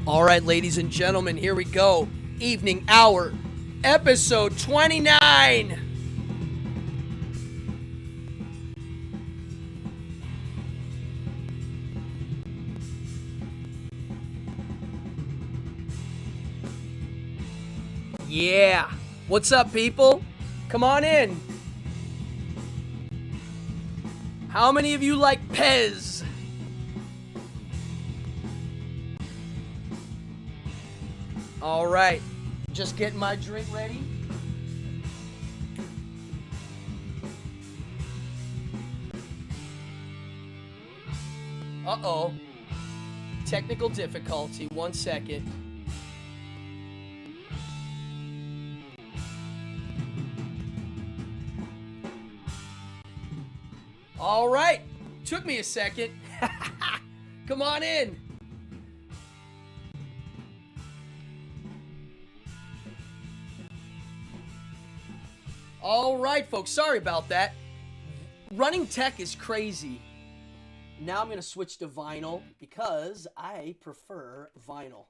All right, ladies and gentlemen, here we go. Evening Hour, episode 29. Yeah. What's up, people? Come on in. How many of you like Pez? All right. Just getting my drink ready. Uh-oh. Technical difficulty. 1 second. All right. Took me a second. Come on in. All right, folks. Sorry about that. Running tech is crazy. Now I'm going to switch to vinyl because I prefer vinyl.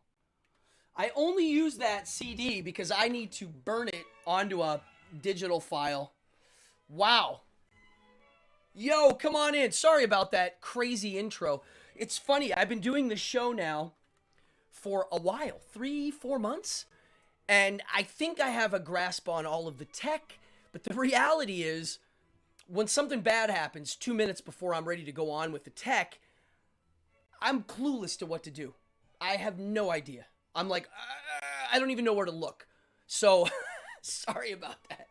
I only use that CD because I need to burn it onto a digital file. Wow. Yo, come on in. Sorry about that crazy intro. It's funny. I've been doing this show now for a while, 3-4 months. And I think I have a grasp on all of the tech. But the reality is, when something bad happens 2 minutes before I'm ready to go on with the tech, I'm clueless to what to do. I have no idea. I'm like, I don't even know where to look. So, sorry about that.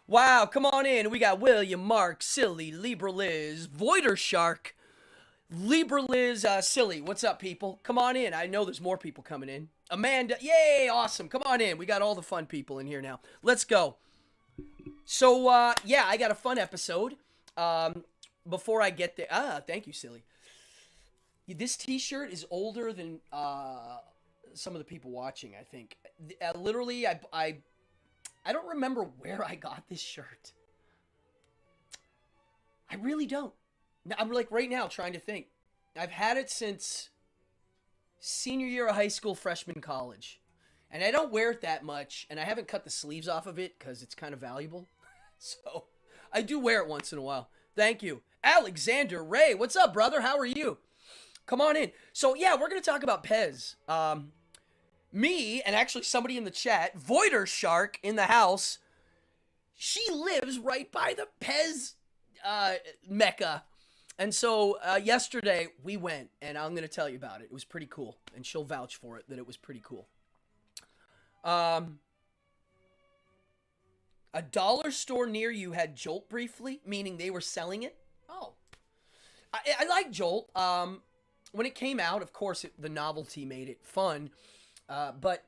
Wow, come on in. We got William, Mark, Silly, Libra Liz, Voider Shark, Libra Liz, Silly. What's up, people? Come on in. I know there's more people coming in. Amanda, yay, awesome. Come on in. We got all the fun people in here now. Let's go. So, yeah, I got a fun episode. Before I get there, thank you, Silly. This t-shirt is older than, some of the people watching, I think. Literally, I don't remember where I got this shirt. I really don't. I'm like right now trying to think. I've had it since senior year of high school, freshman college. And I don't wear it that much, and I haven't cut the sleeves off of it because it's kind of valuable. So, I do wear it once in a while. Thank you. Alexander Ray, what's up, brother? How are you? Come on in. So, yeah, we're going to talk about Pez. Me, and actually somebody in the chat, Voider Shark in the house, she lives right by the Pez mecca. And so, yesterday, we went, and I'm going to tell you about it. It was pretty cool, and she'll vouch for it that it was pretty cool. A dollar store near you had Jolt briefly, meaning they were selling it. Oh, I like Jolt. When it came out, of course, the novelty made it fun. But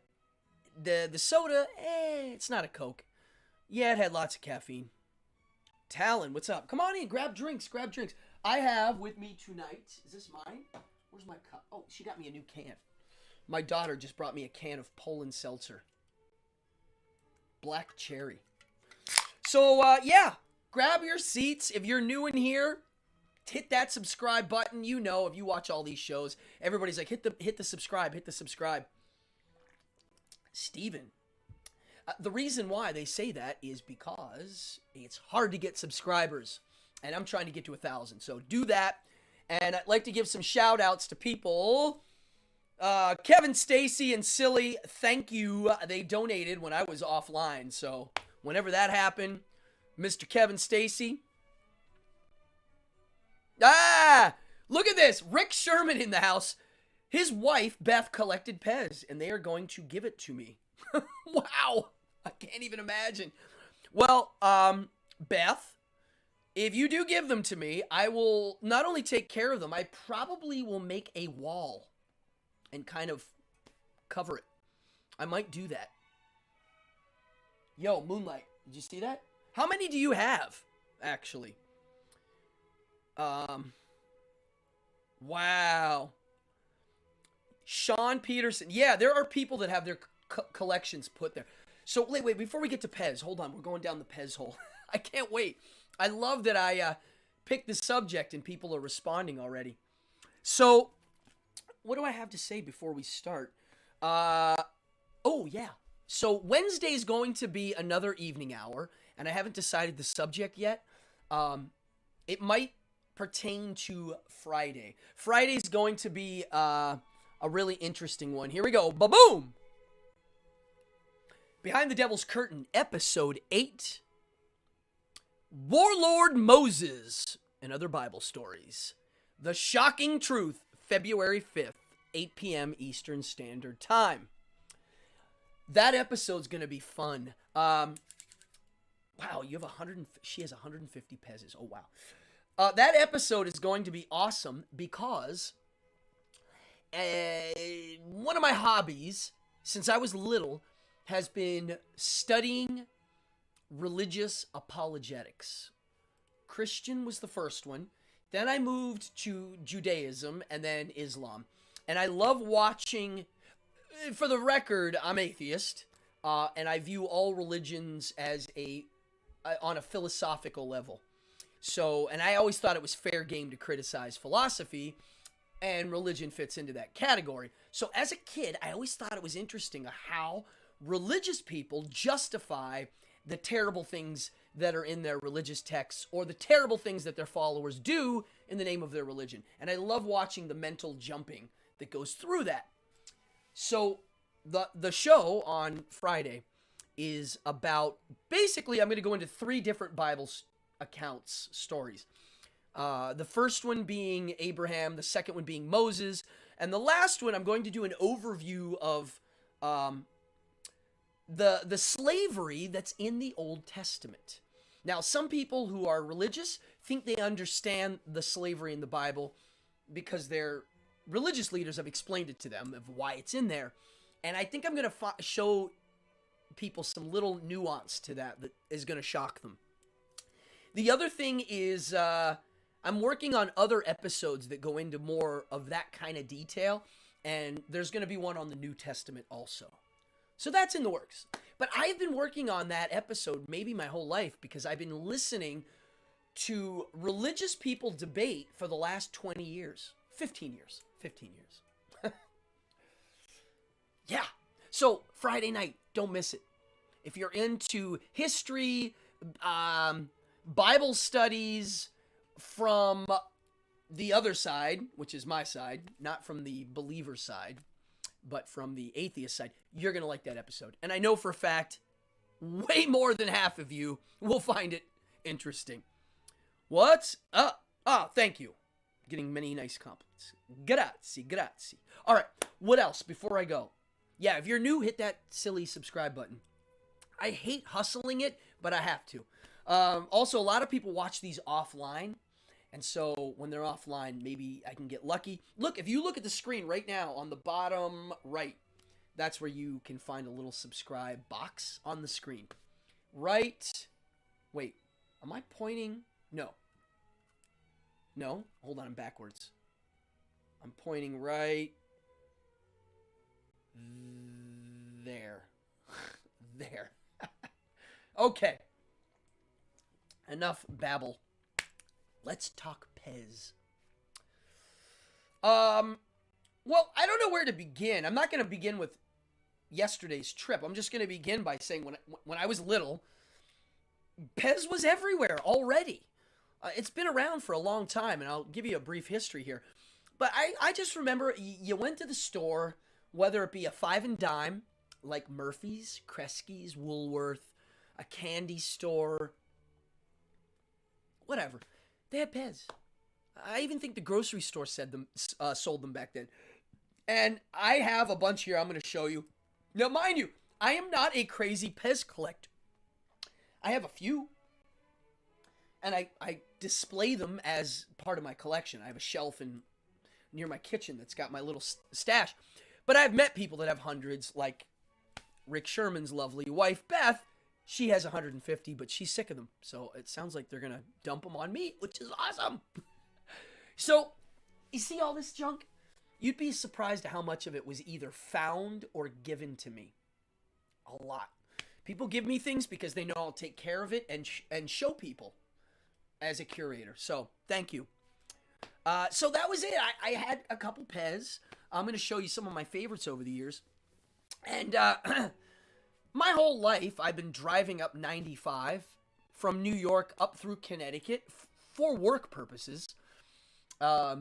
the soda, it's not a Coke. Yeah, it had lots of caffeine. Talon, what's up? Come on in, grab drinks, grab drinks. I have with me tonight, is this mine? Where's my cup? Oh, she got me a new can. My daughter just brought me a can of Poland Seltzer. Black cherry. So, yeah, grab your seats. If you're new in here, hit that subscribe button. You know, if you watch all these shows, everybody's like, hit the subscribe, hit the subscribe. Steven. The reason why they say that is because it's hard to get subscribers. And I'm trying to get to 1,000. So do that. And I'd like to give some shout outs to people. Kevin, Stacy, and Silly, thank you. They donated when I was offline. So whenever that happened, Mr. Kevin Stacy. Look at this. Rick Sherman in the house. His wife, Beth, collected Pez, and they are going to give it to me. Wow. I can't even imagine. Well, Beth, if you do give them to me, I will not only take care of them, I probably will make a wall and kind of cover it. I might do that. Yo, Moonlight, did you see that? How many do you have, actually? Wow. Sean Peterson. Yeah, there are people that have their collections put there. So, wait, before we get to Pez, hold on. We're going down the Pez hole. I can't wait. I love that I picked the subject and people are responding already. So, what do I have to say before we start? Oh yeah. So Wednesday is going to be another evening hour, and I haven't decided the subject yet. It might pertain to Friday. Friday's going to be a really interesting one. Here we go. Ba-boom! Behind the Devil's Curtain, Episode 8. Warlord Moses and Other Bible Stories. The Shocking Truth, February 5th, 8 p.m. Eastern Standard Time. That episode's going to be fun. Wow, you have she has 150 pesos. Oh, wow. That episode is going to be awesome because one of my hobbies since I was little has been studying religious apologetics. Christian was the first one. Then I moved to Judaism and then Islam. And I love watching, for the record, I'm atheist, and I view all religions as on a philosophical level. So, and I always thought it was fair game to criticize philosophy, and religion fits into that category. So as a kid, I always thought it was interesting how religious people justify the terrible things that are in their religious texts or the terrible things that their followers do in the name of their religion. And I love watching the mental jumping that goes through that. So the show on Friday is about, basically I'm going to go into 3 different Bible accounts, stories. The first one being Abraham, the second one being Moses, and the last one I'm going to do an overview of the slavery that's in the Old Testament. Now, some people who are religious think they understand the slavery in the Bible because their religious leaders have explained it to them of why it's in there. And I think I'm going to show people some little nuance to that is going to shock them. The other thing is I'm working on other episodes that go into more of that kind of detail, and there's going to be one on the New Testament also. So that's in the works. But I've been working on that episode maybe my whole life because I've been listening to religious people debate for the last 20 years. 15 years. 15 years. Yeah. So Friday night, don't miss it. If you're into history, Bible studies from the other side, which is my side, not from the believer side, but from the atheist side, you're going to like that episode. And I know for a fact, way more than half of you will find it interesting. What? Thank you. Getting many nice compliments. Grazie, grazie. All right, what else before I go? Yeah, if you're new, hit that silly subscribe button. I hate hustling it, but I have to. Also, a lot of people watch these offline. And so when they're offline, maybe I can get lucky. Look, if you look at the screen right now on the bottom right, that's where you can find a little subscribe box on the screen. Right. Wait, am I pointing? No. No, hold on, I'm backwards. I'm pointing right there. There. Okay. Enough babble. Let's talk Pez. Well, I don't know where to begin. I'm not going to begin with yesterday's trip. I'm just going to begin by saying when I was little, Pez was everywhere already. It's been around for a long time, and I'll give you a brief history here. But I just remember you went to the store, whether it be a 5 and dime, like Murphy's, Kresge's, Woolworth, a candy store, whatever. They had Pez. I even think the grocery store sold them back then. And I have a bunch here I'm going to show you. Now, mind you, I am not a crazy Pez collector. I have a few. And I display them as part of my collection. I have a shelf near my kitchen that's got my little stash. But I've met people that have hundreds, like Rick Sherman's lovely wife, Beth. She has 150, but she's sick of them. So it sounds like they're going to dump them on me, which is awesome. So, you see all this junk? You'd be surprised at how much of it was either found or given to me. A lot. People give me things because they know I'll take care of it and show people as a curator. So, thank you. So that was it. I had a couple Pez. I'm going to show you some of my favorites over the years. And my whole life, I've been driving up 95 from New York up through Connecticut for work purposes. I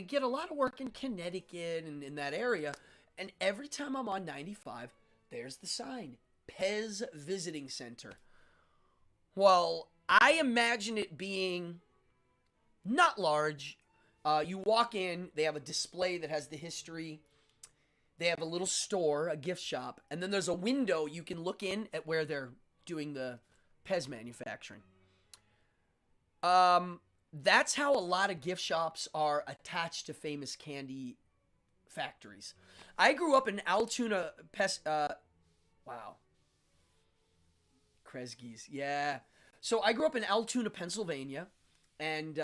get a lot of work in Connecticut and in that area. And every time I'm on 95, there's the sign, Pez Visiting Center. Well, I imagine it being not large. You walk in, they have a display that has the history. They have a little store, a gift shop, and then there's a window you can look in at where they're doing the Pez manufacturing. That's how a lot of gift shops are attached to famous candy factories. I grew up in Altoona, wow. Kresge's, yeah. So I grew up in Altoona, Pennsylvania, and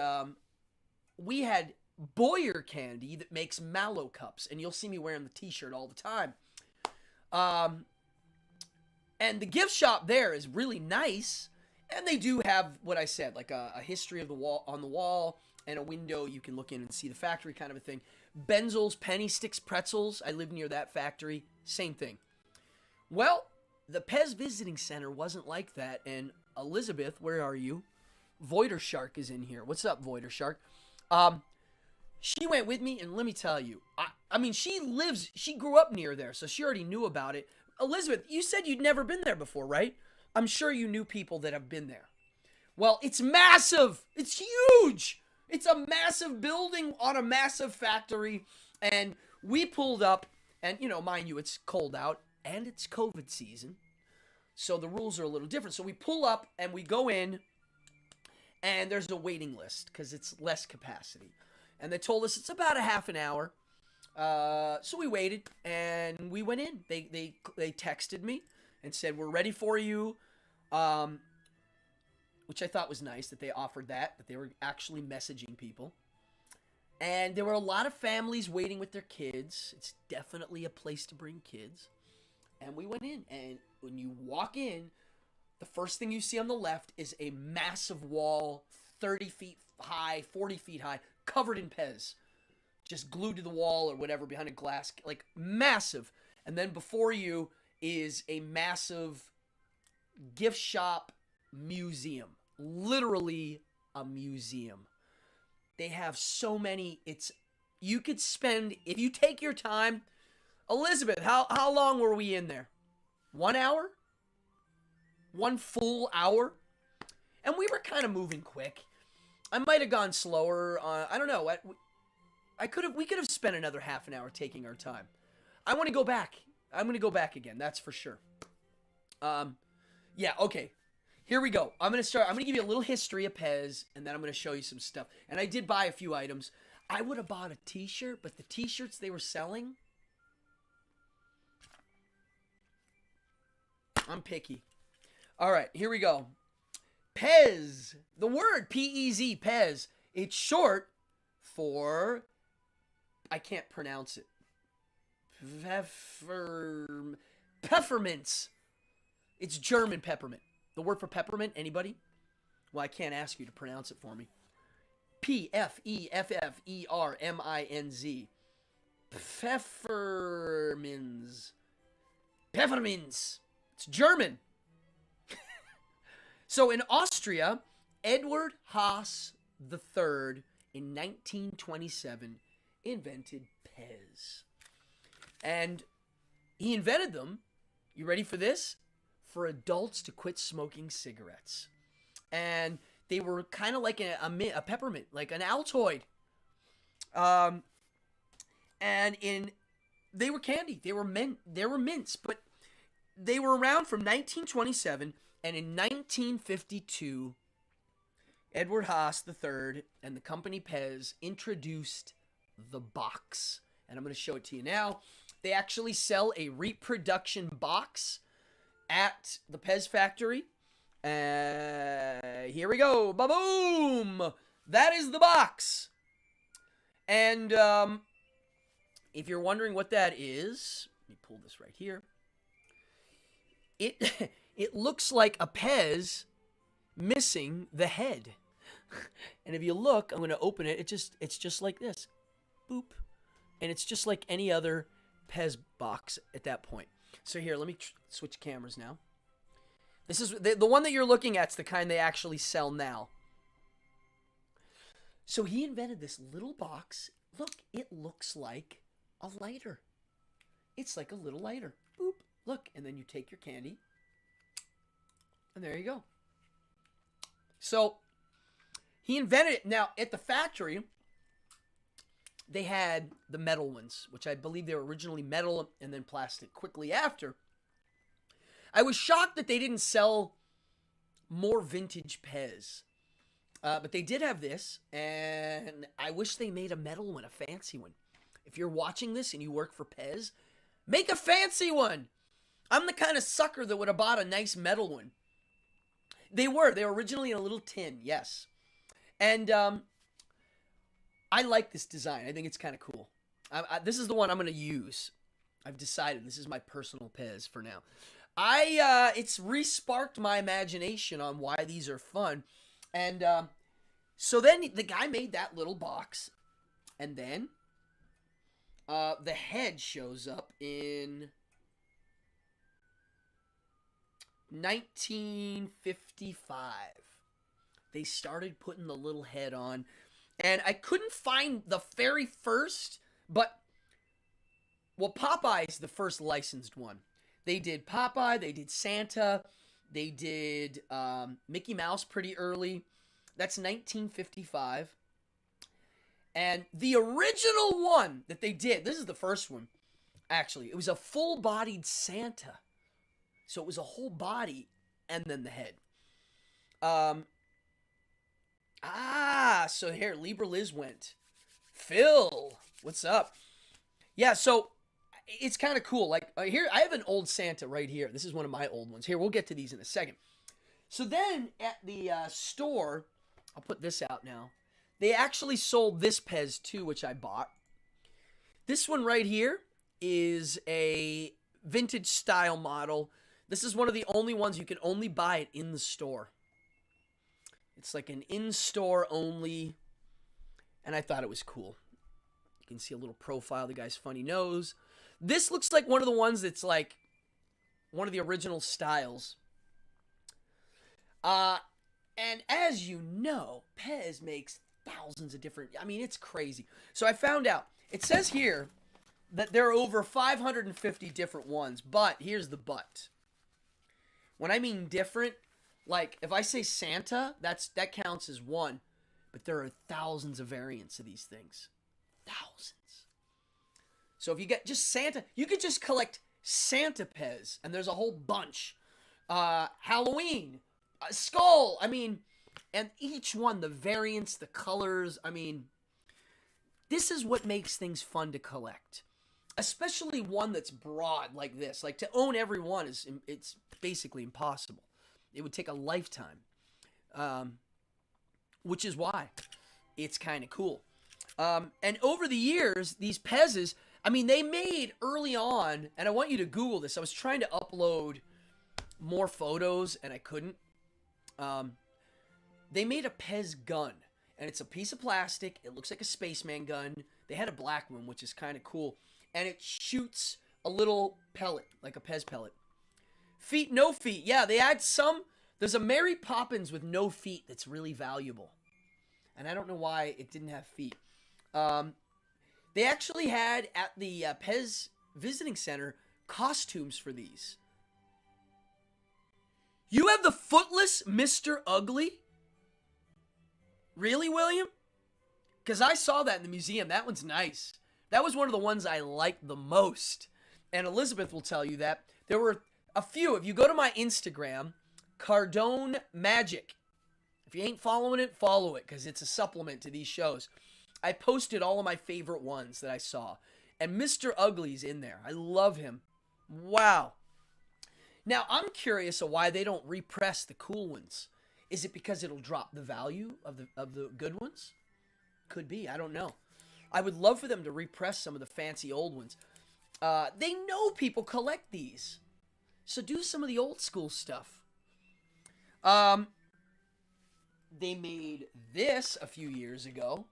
we had Boyer candy that makes Mallow cups, and you'll see me wearing the t-shirt all the time. And the gift shop there is really nice, and they do have what I said, like a history of the wall on the wall and a window you can look in and see the factory kind of a thing. Benzel's Penny Sticks Pretzels, I live near that factory, same thing. Well, the Pez Visiting Center wasn't like that, and Elizabeth, where are you? Voider Shark is in here. What's up, Voider Shark? She went with me, and let me tell you, I mean, she grew up near there, so she already knew about it. Elizabeth, you said you'd never been there before, right? I'm sure you knew people that have been there. Well, it's massive. It's huge. It's a massive building on a massive factory, and we pulled up, and, you know, mind you, it's cold out, and it's COVID season, so the rules are a little different. So we pull up, and we go in, and there's a waiting list, because it's less capacity. And they told us it's about a half an hour. So we waited, and we went in. They texted me and said, we're ready for you, which I thought was nice that they offered that they were actually messaging people. And there were a lot of families waiting with their kids. It's definitely a place to bring kids. And we went in, and when you walk in, the first thing you see on the left is a massive wall, 30 feet high, 40 feet high, covered in Pez. Just glued to the wall or whatever behind a glass, like massive. And then before you is a massive gift shop museum. Literally a museum. They have so many, you could spend, if you take your time, Elizabeth, how long were we in there? 1 hour? 1 full hour? And we were kind of moving quick. I might have gone slower. I don't know. We could have spent another half an hour taking our time. I want to go back. I'm going to go back again. That's for sure. Yeah, okay. Here we go. I'm going to give you a little history of Pez, and then I'm going to show you some stuff. And I did buy a few items. I would have bought a t-shirt, but the t-shirts they were selling, I'm picky. All right, here we go. Pez. The word P-E-Z, Pez. It's short for, I can't pronounce it. Peppermints. It's German peppermint. The word for peppermint, anybody? Well, I can't ask you to pronounce it for me. P-F-E-F-F-E-R-M-I-N-Z. Pfefferminz. Pfefferminz. It's German. So in Austria, Edward Haas III in 1927 invented Pez. And he invented them, you ready for this? For adults to quit smoking cigarettes. And they were kind of like a peppermint, like an Altoid. They were candy. They were mints, but they were around from 1927, and in 1952, Edward Haas III and the company Pez introduced the box. And I'm going to show it to you now. They actually sell a reproduction box at the Pez factory. Here we go. Ba-boom! That is the box. And if you're wondering what that is, let me pull this right here. It looks like a Pez missing the head. And if you look, I'm going to open it. It's just like this. Boop. And it's just like any other Pez box at that point. So here, let me switch cameras now. This is the one that you're looking at. It's the kind they actually sell now. So he invented this little box. Look, it looks like a lighter. It's like a little lighter. Boop. Look, and then you take your candy. And there you go. So he invented it. Now, at the factory, they had the metal ones, which I believe they were originally metal and then plastic quickly after. I was shocked that they didn't sell more vintage Pez. But they did have this, and I wish they made a metal one, a fancy one. If you're watching this and you work for Pez, make a fancy one. I'm the kind of sucker that would have bought a nice metal one. They were originally in a little tin, yes. And I like this design. I think it's kind of cool. This is the one I'm going to use. I've decided this is my personal Pez for now. It's re-sparked my imagination on why these are fun. And so then the guy made that little box. And then the head shows up in 1955. They started putting the little head on. And I couldn't find the very first, but, well, Popeye's the first licensed one. They did Popeye, they did Santa, they did Mickey Mouse pretty early. That's 1955. And the original one that they did, this is the first one, actually. It was a full-bodied Santa. So it was a whole body and then the head. So here, Libra Liz went. Phil, what's up? Yeah, so it's kind of cool. Like, here, I have an old Santa right here. This is one of my old ones. Here, we'll get to these in a second. So then, at the store, I'll put this out now. They actually sold this Pez, too, which I bought. This one right here is a vintage-style model. This is one of the only ones you can only buy it in the store. It's like an in-store only, and I thought it was cool. You can see a little profile of the guy's funny nose. This looks like one of the ones that's like one of the original styles. And as you know, Pez makes thousands of different, I mean, it's crazy. So I found out, it says here that there are over 550 different ones, but here's the but. When I mean different, like, if I say Santa, that counts as one. But there are thousands of variants of these things. Thousands. So if you get just Santa, you could just collect Santa Pez, and there's a whole bunch. Halloween, Skull, I mean, and each one, the variants, the colors, I mean, this is what makes things fun to collect. Especially one that's broad like this. Like, to own every one it's basically impossible. It would take a lifetime, which is why it's kind of cool. And over the years, these Pez's, I mean, they made early on, and I want you to Google this. I was trying to upload more photos, and I couldn't. They made a Pez gun, and it's a piece of plastic. It looks like a spaceman gun. They had a black one, which is kind of cool. And it shoots a little pellet, like a Pez pellet. Feet, no feet. Yeah, they add some. There's a Mary Poppins with no feet that's really valuable. And I don't know why it didn't have feet. They actually had, at the Pez Visiting Center, costumes for these. You have the footless Mr. Ugly? Really, William? Because I saw that in the museum. That one's nice. That was one of the ones I liked the most. And Elizabeth will tell you that. There were a few. If you go to my Instagram, Cardone Magic. If you ain't following it, follow it, because it's a supplement to these shows. I posted all of my favorite ones that I saw. And Mr. Ugly's in there. I love him. Wow. Now, I'm curious of why they don't repress the cool ones. Is it because it'll drop the value of the good ones? Could be. I don't know. I would love for them to repress some of the fancy old ones. They know people collect these. So do some of the old school stuff. They made this a few years ago.